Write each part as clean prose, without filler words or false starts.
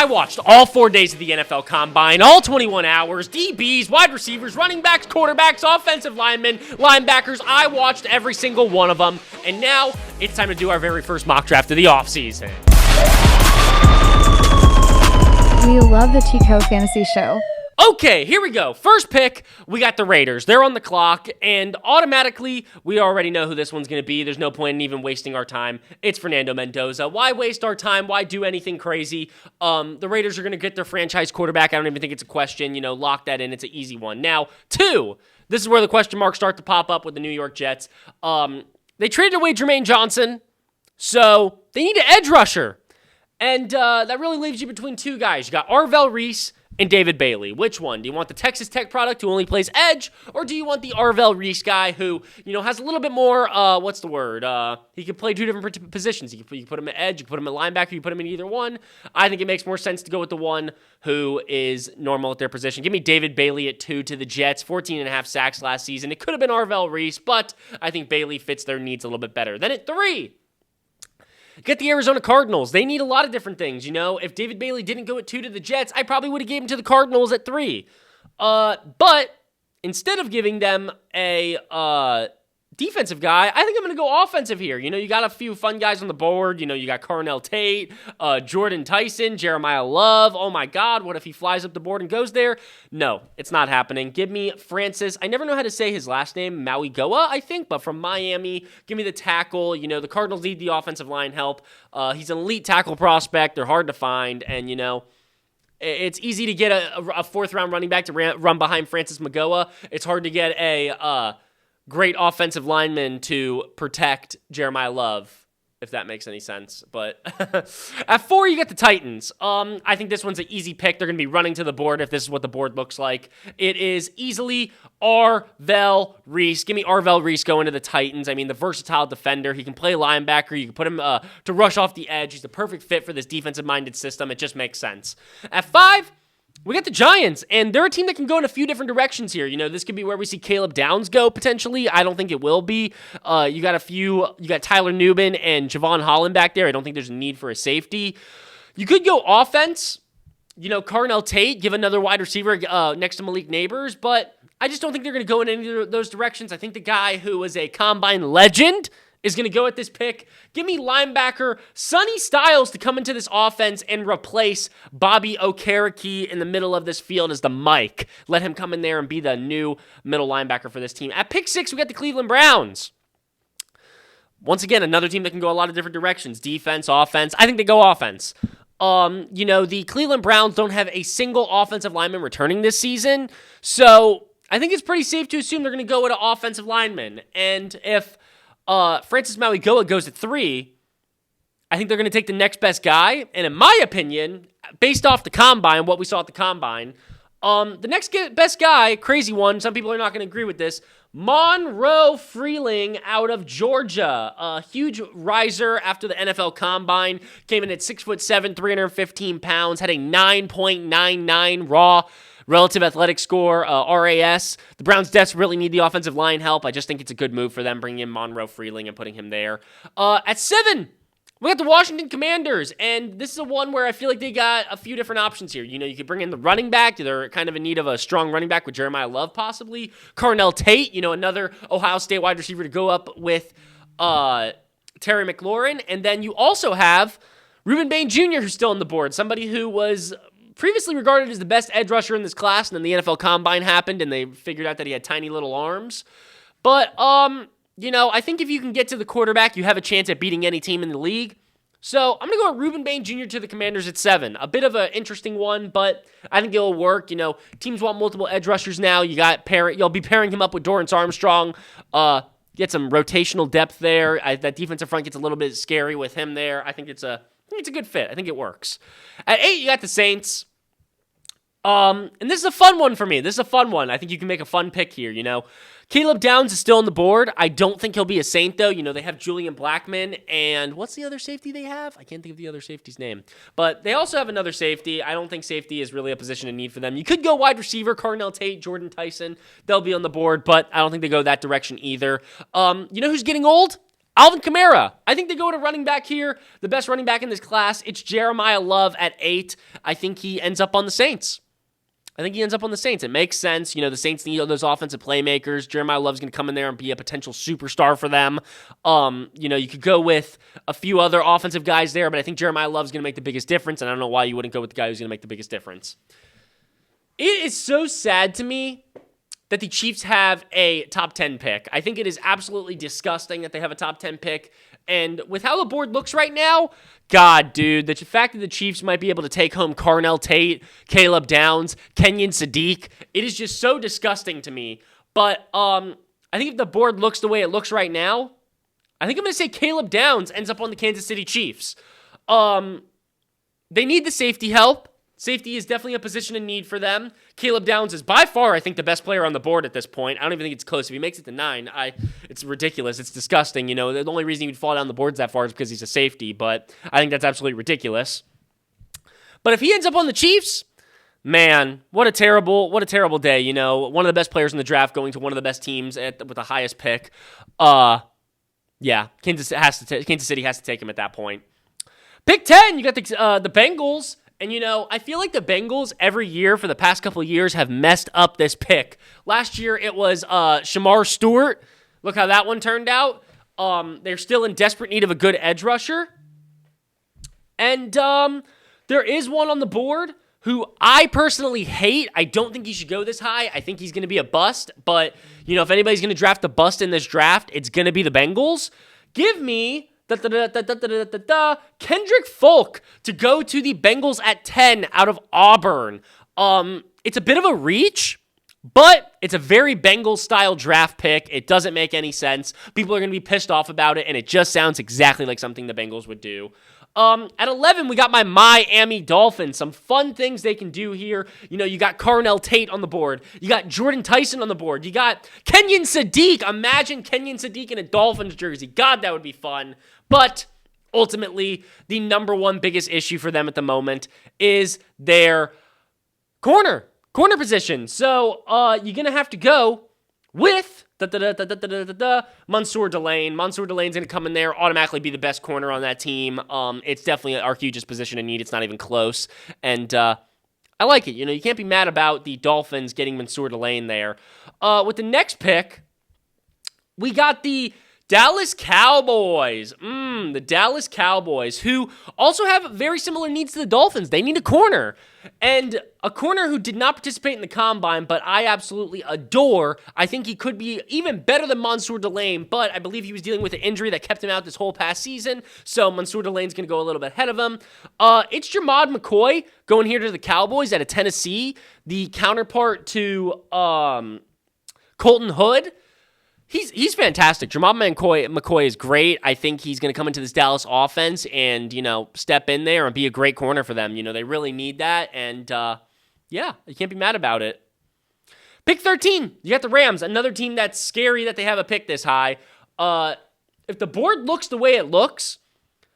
I watched all 4 days of the NFL Combine, all 21 hours, DBs, wide receivers, running backs, quarterbacks, offensive linemen, linebackers. I watched every single one of them, and now it's time to do our very first mock draft of the offseason. We love the Chico Fantasy Show. Okay, here we go. First pick, we got the Raiders. They're on the clock, and automatically, we already know who this one's going to be. There's no point in even wasting our time. It's Fernando Mendoza. Why waste our time? Why do anything crazy? The Raiders are going to get their franchise quarterback. I don't even think it's a question. Lock that in. It's an easy one. Now, 2, this is where the question marks start to pop up with the New York Jets. They traded away Jermaine Johnson, so they need an edge rusher. And that really leaves you between 2 guys. You got Arvell Reese and David Bailey. Which one? Do you want the Texas Tech product who only plays edge, or do you want the Arvell Reese guy who, has a little bit more, he can play 2 different positions. You can put him at edge, you can put him at linebacker, you can put him in either one. I think it makes more sense to go with the one who is normal at their position. Give me David Bailey at 2 to the Jets, 14.5 sacks last season. It could have been Arvell Reese, but I think Bailey fits their needs a little bit better. Then at 3, get the Arizona Cardinals. They need a lot of different things, If David Bailey didn't go at 2 to the Jets, I probably would have given him to the Cardinals at 3. But instead of giving them a defensive guy, I think I'm going to go offensive here. You got a few fun guys on the board. You got Carnell Tate, Jordan Tyson, Jeremiah Love. Oh my God, what if he flies up the board and goes there? No, it's not happening. Give me Francis. I never know how to say his last name, Mauigoa, I think, but from Miami. Give me the tackle. The Cardinals need the offensive line help. He's an elite tackle prospect. They're hard to find, and it's easy to get a 4th-round running back to run behind Francis Magoa. It's hard to get a great offensive lineman to protect Jeremiah Love, if that makes any sense. But at 4, you get the Titans. I think this one's an easy pick. They're going to be running to the board if this is what the board looks like. It is easily Arvell Reese. Give me Arvell Reese going to the Titans. I mean, the versatile defender. He can play linebacker. You can put him to rush off the edge. He's the perfect fit for this defensive-minded system. It just makes sense. At 5, we got the Giants, and they're a team that can go in a few different directions here. This could be where we see Caleb Downs go, potentially. I don't think it will be. You got Tyler Nubin and Javon Holland back there. I don't think there's a need for a safety. You could go offense. Carnell Tate, give another wide receiver next to Malik Neighbors, but I just don't think they're going to go in any of those directions. I think the guy who was a combine legend is going to go at this pick. Give me linebacker Sonny Styles to come into this offense and replace Bobby Okereke in the middle of this field as the Mike. Let him come in there and be the new middle linebacker for this team. At pick 6, we got the Cleveland Browns. Once again, another team that can go a lot of different directions. Defense, offense. I think they go offense. The Cleveland Browns don't have a single offensive lineman returning this season, so I think it's pretty safe to assume they're going to go with an offensive lineman. And if Francis Mauigoa goes at 3, I think they're going to take the next best guy. And in my opinion, based off the Combine, what we saw at the Combine, the next best guy, crazy one, some people are not going to agree with this, Monroe Freeling out of Georgia. A huge riser after the NFL Combine. Came in at 6'7", 315 pounds, had a 9.99 raw relative athletic score, RAS. The Browns desperately need the offensive line help. I just think it's a good move for them, bringing in Monroe Freeling and putting him there. At 7, we got the Washington Commanders, and this is a one where I feel like they got a few different options here. You could bring in the running back. They're kind of in need of a strong running back with Jeremiah Love, possibly. Carnell Tate, another Ohio State wide receiver to go up with Terry McLaurin. And then you also have Reuben Bain Jr., who's still on the board, somebody who was previously regarded as the best edge rusher in this class, and then the NFL Combine happened, and they figured out that he had tiny little arms. But, I think if you can get to the quarterback, you have a chance at beating any team in the league. So I'm going to go with Reuben Bain Jr. to the Commanders at 7. A bit of an interesting one, but I think it'll work. Teams want multiple edge rushers now. You'll be pairing him up with Dorrance Armstrong. Get some rotational depth there. That defensive front gets a little bit scary with him there. I think it's a good fit. I think it works. At 8, you got the Saints. And this is a fun one for me. This is a fun one. I think you can make a fun pick here, Caleb Downs is still on the board. I don't think he'll be a Saint, though. They have Julian Blackmon, and what's the other safety they have? I can't think of the other safety's name. But they also have another safety. I don't think safety is really a position of need for them. You could go wide receiver, Carnell Tate, Jordan Tyson. They'll be on the board, but I don't think they go that direction either. Who's getting old? Alvin Kamara. I think they go to running back here. The best running back in this class. It's Jeremiah Love at 8. I think he ends up on the Saints. It makes sense. The Saints need those offensive playmakers. Jeremiah Love's going to come in there and be a potential superstar for them. You could go with a few other offensive guys there, but I think Jeremiah Love's going to make the biggest difference, and I don't know why you wouldn't go with the guy who's going to make the biggest difference. It is so sad to me that the Chiefs have a top 10 pick. I think it is absolutely disgusting that they have a top 10 pick. And with how the board looks right now, God, dude, the fact that the Chiefs might be able to take home Carnell Tate, Caleb Downs, Kenyon Sadiq, it is just so disgusting to me. But I think if the board looks the way it looks right now, I think I'm going to say Caleb Downs ends up on the Kansas City Chiefs. They need the safety help. Safety is definitely a position in need for them. Caleb Downs is by far, I think, the best player on the board at this point. I don't even think it's close. If he makes it to 9, it's ridiculous. It's disgusting. The only reason he would fall down the boards that far is because he's a safety, but I think that's absolutely ridiculous. But if he ends up on the Chiefs, man, what a terrible day. One of the best players in the draft going to one of the best teams with the highest pick. Yeah, Kansas City has to take him at that point. Pick 10, you got the Bengals. And, I feel like the Bengals every year for the past couple of years have messed up this pick. Last year, it was Shamar Stewart. Look how that one turned out. They're still in desperate need of a good edge rusher. And there is one on the board who I personally hate. I don't think he should go this high. I think he's going to be a bust. But, if anybody's going to draft a bust in this draft, it's going to be the Bengals. Give me Kendrick Folk to go to the Bengals at 10 out of Auburn. It's a bit of a reach, but it's a very Bengals-style draft pick. It doesn't make any sense. People are going to be pissed off about it, and it just sounds exactly like something the Bengals would do. At 11, we got my Miami Dolphins. Some fun things they can do here. You got Carnell Tate on the board. You got Jordan Tyson on the board. You got Kenyon Sadiq. Imagine Kenyon Sadiq in a Dolphins jersey. God, that would be fun. But ultimately, the number one biggest issue for them at the moment is their corner position. So you're going to have to go with Mansour Delane. Mansour Delane's going to come in there, automatically be the best corner on that team. It's definitely our hugest position in need. It's not even close. And I like it. You can't be mad about the Dolphins getting Mansour Delane there. With the next pick, we got the Dallas Cowboys. The Dallas Cowboys, who also have very similar needs to the Dolphins. They need a corner. And a corner who did not participate in the combine, but I absolutely adore. I think he could be even better than Mansour Delane, but I believe he was dealing with an injury that kept him out this whole past season, so Mansour Delane's going to go a little bit ahead of him. It's Jermod McCoy going here to the Cowboys out of Tennessee, the counterpart to Colton Hood. He's fantastic. Jermod McCoy is great. I think he's going to come into this Dallas offense and, step in there and be a great corner for them. They really need that, and, you can't be mad about it. Pick 13, you got the Rams, another team that's scary that they have a pick this high. If the board looks the way it looks,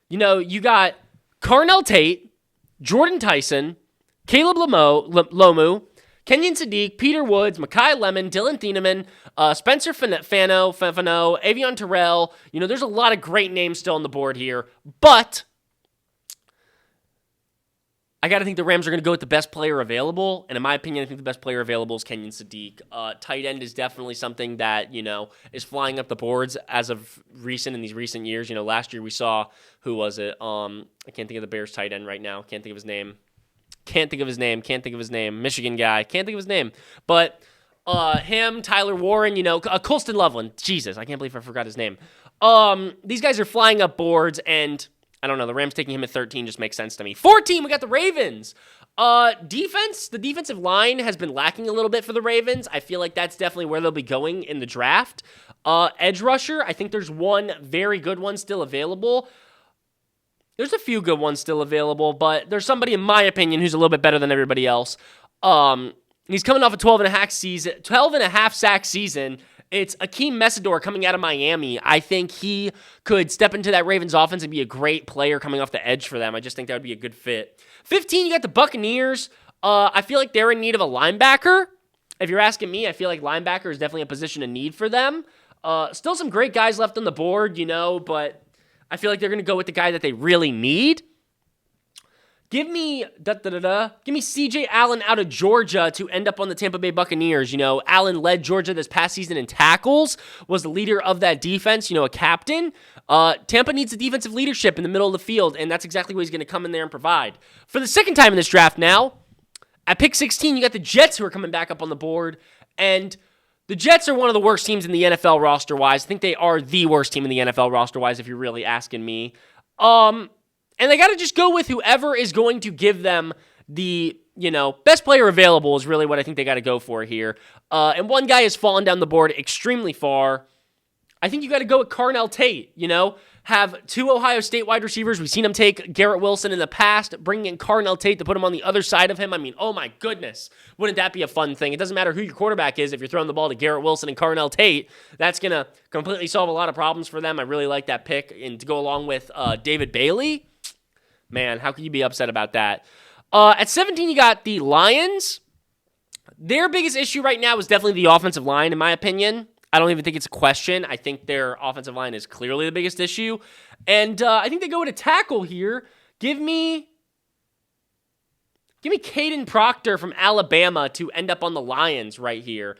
you got Carnell Tate, Jordan Tyson, Caleb Lomu, Kenyon Sadiq, Peter Woods, Mekhi Lemon, Dylan Thieneman, Spencer Fano, Avion Terrell. There's a lot of great names still on the board here, but I got to think the Rams are going to go with the best player available, and in my opinion, I think the best player available is Kenyon Sadiq. Tight end is definitely something that, is flying up the boards as of in these recent years. Last year we saw, who was it? I can't think of the Bears tight end right now. Can't think of his name. Michigan guy. Can't think of his name. But him, Tyler Warren, Colston Loveland. Jesus, I can't believe I forgot his name. These guys are flying up boards, and I don't know. The Rams taking him at 13 just makes sense to me. 14, we got the Ravens. Defense, the defensive line has been lacking a little bit for the Ravens. I feel like that's definitely where they'll be going in the draft. Edge rusher, I think there's one very good one still available. There's a few good ones still available, but there's somebody, in my opinion, who's a little bit better than everybody else. He's coming off a 12 and a half sack season. It's Akeem Messidor coming out of Miami. I think he could step into that Ravens offense and be a great player coming off the edge for them. I just think that would be a good fit. 15, you got the Buccaneers. I feel like they're in need of a linebacker. If you're asking me, I feel like linebacker is definitely a position in need for them. Still some great guys left on the board, but I feel like they're going to go with the guy that they really need. Give me C.J. Allen out of Georgia to end up on the Tampa Bay Buccaneers. Allen led Georgia this past season in tackles, was the leader of that defense, a captain. Tampa needs a defensive leadership in the middle of the field, and that's exactly what he's going to come in there and provide. For the second time in this draft now, at pick 16, you got the Jets who are coming back up on the board, and the Jets are one of the worst teams in the NFL roster-wise. I think they are the worst team in the NFL roster-wise, if you're really asking me. And they got to just go with whoever is going to give them the, best player available is really what I think they got to go for here. And one guy has fallen down the board extremely far. I think you got to go with Carnell Tate, Have two Ohio State wide receivers. We've seen him take Garrett Wilson in the past, bringing in Carnell Tate to put him on the other side of him. I mean, oh my goodness. Wouldn't that be a fun thing? It doesn't matter who your quarterback is. If you're throwing the ball to Garrett Wilson and Carnell Tate, that's going to completely solve a lot of problems for them. I really like that pick. And to go along with David Bailey, man, how can you be upset about that? At 17, you got the Lions. Their biggest issue right now is definitely the offensive line, in my opinion. I don't even think it's a question. I think their offensive line is clearly the biggest issue. And I think they go with a tackle here. Give me Caden Proctor from Alabama to end up on the Lions right here.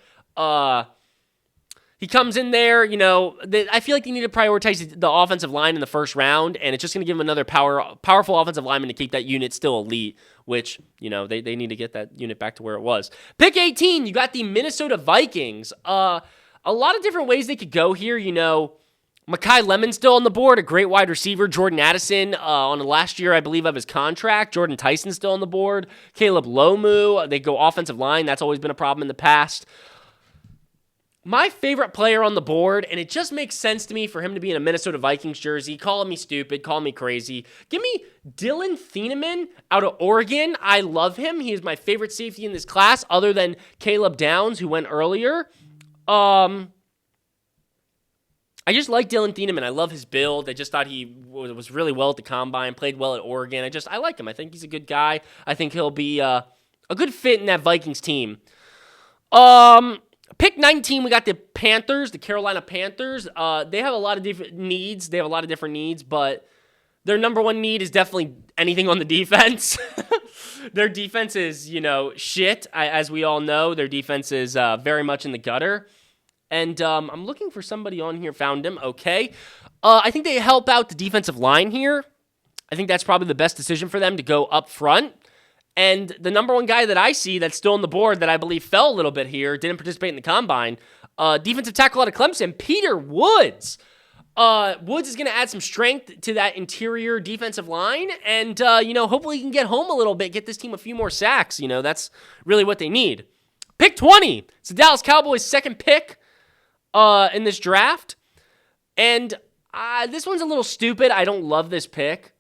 He comes in there, I feel like they need to prioritize the offensive line in the first round, and it's just going to give them another powerful offensive lineman to keep that unit still elite, which, they need to get that unit back to where it was. Pick 18, you got the Minnesota Vikings. A lot of different ways they could go here, Mekhi Lemon still on the board, a great wide receiver. Jordan Addison on the last year, I believe, of his contract. Jordan Tyson still on the board. Caleb Lomu, they go offensive line. That's always been a problem in the past. My favorite player on the board, and it just makes sense to me for him to be in a Minnesota Vikings jersey. Call me stupid, call me crazy. Give me Dylan Thieneman out of Oregon. I love him. He is my favorite safety in this class, other than Caleb Downs, who went earlier. I just like Dylan Thieneman. I love his build. I just thought he was really well at the combine, played well at Oregon. I like him. I think he's a good guy. I think he'll be a good fit in that Vikings team. Pick 19, we got the Panthers, the Carolina Panthers. They have a lot of different needs. But their number one need is definitely anything on the defense. Their defense is, shit, as we all know. Their defense is very much in the gutter. And I'm looking for somebody on here. Found him. Okay. I think they help out the defensive line here. I think that's probably the best decision for them to go up front. And the number one guy that I see that's still on the board that I believe fell a little bit here, didn't participate in the combine, defensive tackle out of Clemson, Peter Woods. Woods is going to add some strength to that interior defensive line, and, hopefully he can get home a little bit, get this team a few more sacks. That's really what they need. Pick 20. It's the Dallas Cowboys' second pick in this draft. And this one's a little stupid. I don't love this pick.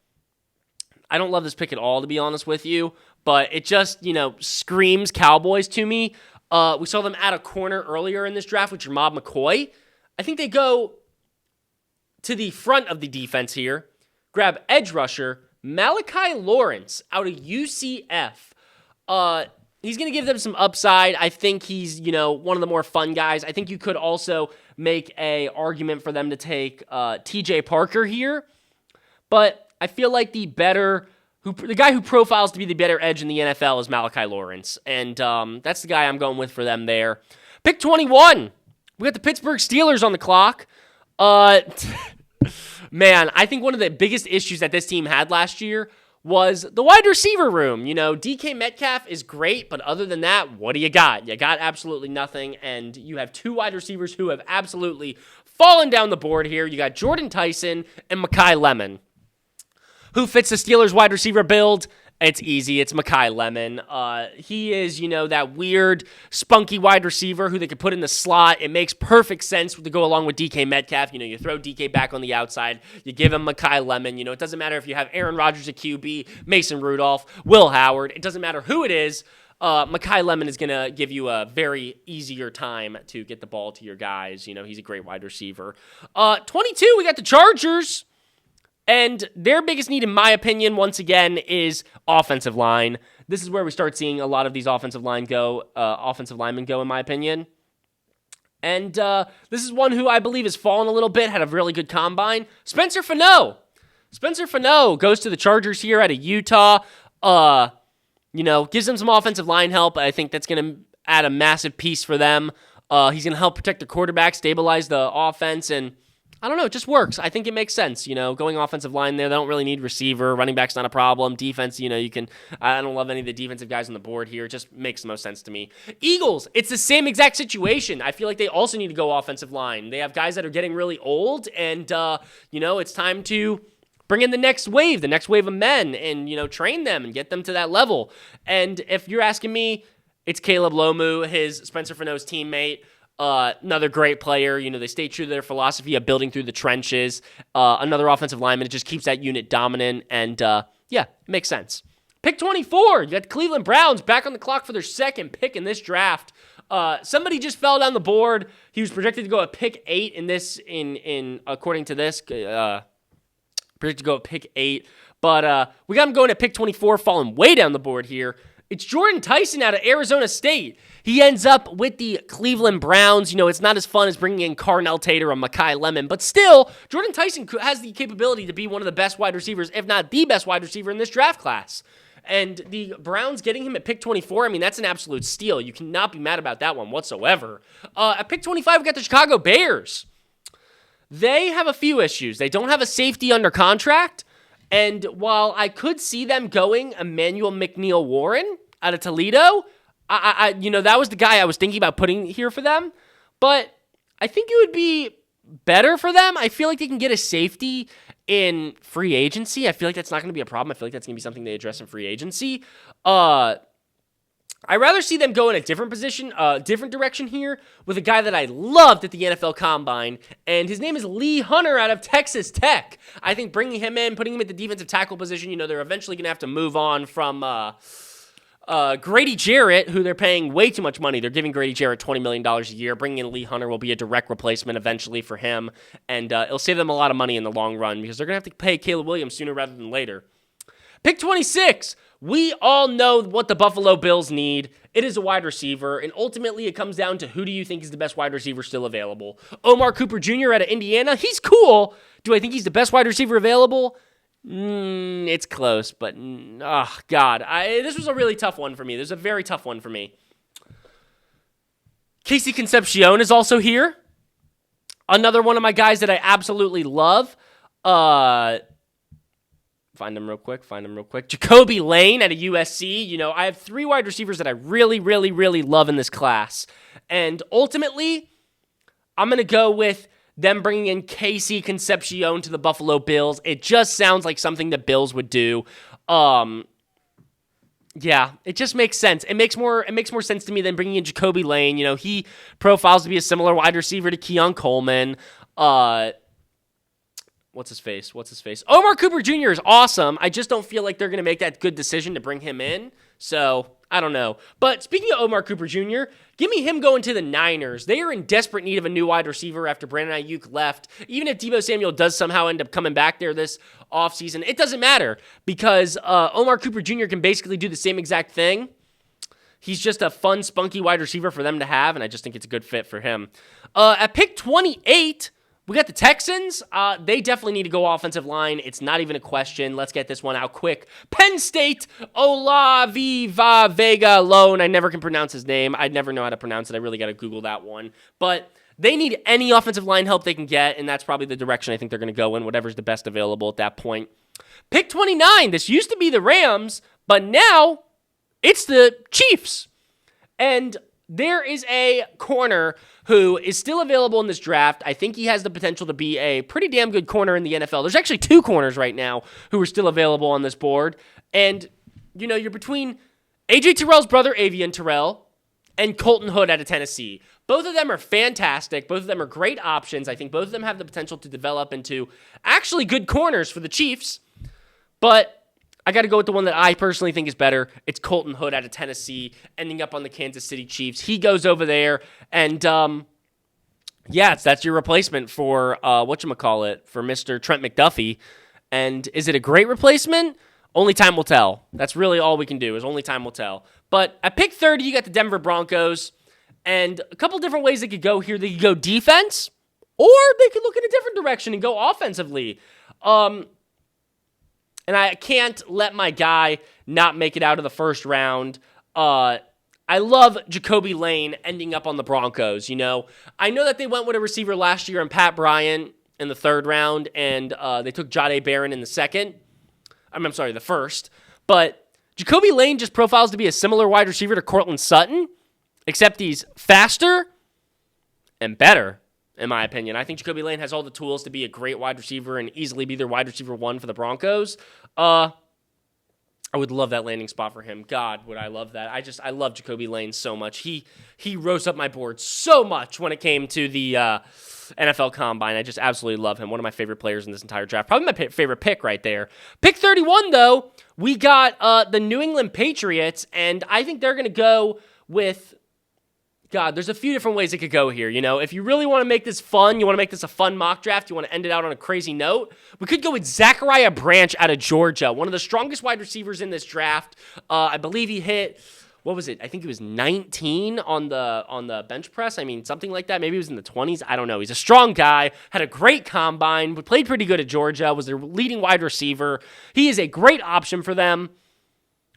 I don't love this pick at all, to be honest with you. But it just, screams Cowboys to me. We saw them add a corner earlier in this draft with Jermod McCoy. I think they go to the front of the defense here, grab edge rusher Malachi Lawrence out of UCF. He's going to give them some upside. I think he's, one of the more fun guys. I think you could also make a argument for them to take TJ Parker here. But I feel like the guy who profiles to be the better edge in the NFL is Malachi Lawrence. And that's the guy I'm going with for them there. Pick 21. We got the Pittsburgh Steelers on the clock. Man, I think one of the biggest issues that this team had last year was the wide receiver room. DK Metcalf is great, but other than that, what do you got? You got absolutely nothing, and you have two wide receivers who have absolutely fallen down the board here. You got Jordan Tyson and Mekhi Lemon. Who fits the Steelers wide receiver build? It's easy. It's Mekhi Lemon. He is, that weird, spunky wide receiver who they could put in the slot. It makes perfect sense to go along with DK Metcalf. You throw DK back on the outside. You give him Mekhi Lemon. It doesn't matter if you have Aaron Rodgers at QB, Mason Rudolph, Will Howard. It doesn't matter who it is. Mekhi Lemon is going to give you a very easier time to get the ball to your guys. He's a great wide receiver. 22, we got the Chargers. And their biggest need, in my opinion, once again, is offensive line. This is where we start seeing a lot of these offensive linemen go, in my opinion. And this is one who I believe has fallen a little bit, had a really good combine. Spencer Fano. Spencer Fano goes to the Chargers here out of Utah. Gives them some offensive line help. I think that's going to add a massive piece for them. He's going to help protect the quarterback, stabilize the offense, and I don't know, it just works. I think it makes sense, going offensive line there. They don't really need receiver. Running back's not a problem. Defense, I don't love any of the defensive guys on the board here. It just makes the most sense to me. Eagles, it's the same exact situation. I feel like they also need to go offensive line. They have guys that are getting really old, and, it's time to bring in the next wave of men and, train them and get them to that level. And if you're asking me, it's Caleb Lomu, his Spencer Fano's teammate. Another great player. They stay true to their philosophy of building through the trenches. Another offensive lineman. It just keeps that unit dominant. And, it makes sense. Pick 24. You got the Cleveland Browns back on the clock for their second pick in this draft. Somebody just fell down the board. He was projected to go at pick 8 in this, according to this, projected to go at pick 8. But we got him going at pick 24, falling way down the board here. It's Jordan Tyson out of Arizona State. He ends up with the Cleveland Browns. It's not as fun as bringing in Carnell Tater or Mekhi Lemon, but still, Jordan Tyson has the capability to be one of the best wide receivers, if not the best wide receiver in this draft class. And the Browns getting him at pick 24, that's an absolute steal. You cannot be mad about that one whatsoever. At pick 25, we got the Chicago Bears. They have a few issues. They don't have a safety under contract. And while I could see them going Emmanuel McNeil-Warren out of Toledo, that was the guy I was thinking about putting here for them. But I think it would be better for them. I feel like they can get a safety in free agency. I feel like that's not going to be a problem. I feel like that's going to be something they address in free agency. I'd rather see them go in a different position, different direction here with a guy that I loved at the NFL Combine, and his name is Lee Hunter out of Texas Tech. I think bringing him in, putting him at the defensive tackle position, they're eventually going to have to move on from Grady Jarrett, who they're paying way too much money. They're giving Grady Jarrett $20 million a year. Bringing in Lee Hunter will be a direct replacement eventually for him, and it'll save them a lot of money in the long run because they're going to have to pay Caleb Williams sooner rather than later. Pick 26. We all know what the Buffalo Bills need. It is a wide receiver, and ultimately it comes down to who do you think is the best wide receiver still available. Omar Cooper Jr. out of Indiana, he's cool. Do I think he's the best wide receiver available? It's close, but God. This was a really tough one for me. This is a very tough one for me. Casey Concepcion is also here. Another one of my guys that I absolutely love. Find him real quick. Jacoby Lane at a USC. I have 3 wide receivers that I really, really, really love in this class. And ultimately, I'm going to go with them bringing in Casey Concepcion to the Buffalo Bills. It just sounds like something the Bills would do. It just makes sense. It makes more sense to me than bringing in Jacoby Lane. He profiles to be a similar wide receiver to Keon Coleman. What's his face? Omar Cooper Jr. is awesome. I just don't feel like they're going to make that good decision to bring him in. So, I don't know. But speaking of Omar Cooper Jr., give me him going to the Niners. They are in desperate need of a new wide receiver after Brandon Ayuk left. Even if Deebo Samuel does somehow end up coming back there this offseason, it doesn't matter because Omar Cooper Jr. can basically do the same exact thing. He's just a fun, spunky wide receiver for them to have, and I just think it's a good fit for him. At pick 28... we got the Texans. They definitely need to go offensive line. It's not even a question. Let's get this one out quick. Penn State, Olaviva Vega Lone. I never can pronounce his name. I never know how to pronounce it. I really got to Google that one. But they need any offensive line help they can get, and that's probably the direction I think they're going to go in, whatever's the best available at that point. Pick 29. This used to be the Rams, but now it's the Chiefs. And there is a corner who is still available in this draft. I think he has the potential to be a pretty damn good corner in the NFL. There's actually 2 corners right now who are still available on this board. And, you're between A.J. Terrell's brother, Avian Terrell, and Colton Hood out of Tennessee. Both of them are fantastic. Both of them are great options. I think both of them have the potential to develop into actually good corners for the Chiefs. But I got to go with the one that I personally think is better. It's Colton Hood out of Tennessee, ending up on the Kansas City Chiefs. He goes over there, and that's your replacement for for Mr. Trent McDuffie. And is it a great replacement? Only time will tell. That's really all we can do is only time will tell. But at pick 30, you got the Denver Broncos, And a couple different ways they could go here. They could go defense, or they could look in a different direction and go offensively. And I can't let my guy not make it out of the first round. I love Jacoby Lane ending up on the Broncos, I know that they went with a receiver last year and Pat Bryant in the third round, and they took Jahdae Barron in the the first. But Jacoby Lane just profiles to be a similar wide receiver to Courtland Sutton, except he's faster and better, in my opinion. I think Jacoby Lane has all the tools to be a great wide receiver and easily be their wide receiver 1 for the Broncos. I would love that landing spot for him. God, would I love that. I love Jacoby Lane so much. He rose up my board so much when it came to the NFL Combine. I just absolutely love him. One of my favorite players in this entire draft. Probably my favorite pick right there. Pick 31, though, we got the New England Patriots, and I think they're going to go with... God, there's a few different ways it could go here. If you really want to make this fun, you want to make this a fun mock draft, you want to end it out on a crazy note, we could go with Zachariah Branch out of Georgia, one of the strongest wide receivers in this draft. I believe he hit, what was it? I think he was 19 on the bench press. I mean, something like that. Maybe he was in the 20s. I don't know. He's a strong guy, had a great combine, but played pretty good at Georgia, was their leading wide receiver. He is a great option for them.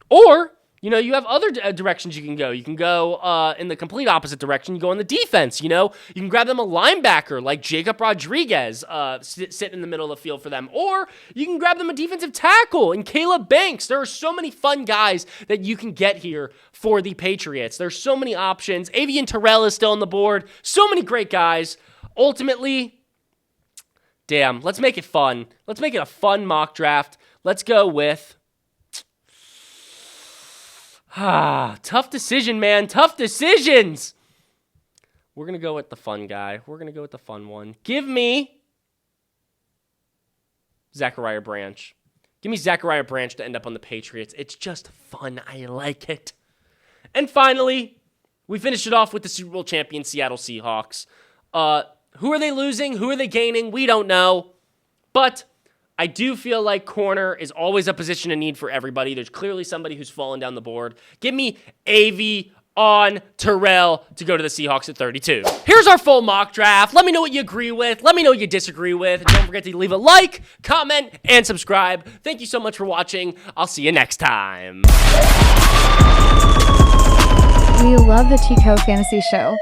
Or... you have other directions you can go. You can go in the complete opposite direction. You go on the defense, You can grab them a linebacker like Jacob Rodriguez sitting in the middle of the field for them. Or you can grab them a defensive tackle in Caleb Banks. There are so many fun guys that you can get here for the Patriots. There's so many options. Avian Terrell is still on the board. So many great guys. Ultimately, damn, let's make it fun. Let's make it a fun mock draft. Let's go with... tough decision, man. Tough decisions. We're going to go with the fun guy. We're going to go with the fun one. Give me Zachariah Branch. Give me Zachariah Branch to end up on the Patriots. It's just fun. I like it. And finally, we finished it off with the Super Bowl champion Seattle Seahawks. Who are they losing? Who are they gaining? We don't know. But... I do feel like corner is always a position of need for everybody. There's clearly somebody who's fallen down the board. Give me AV on Terrell to go to the Seahawks at 32. Here's our full mock draft. Let me know what you agree with. Let me know what you disagree with. And don't forget to leave a like, comment, and subscribe. Thank you so much for watching. I'll see you next time. We love the Tico Fantasy Show.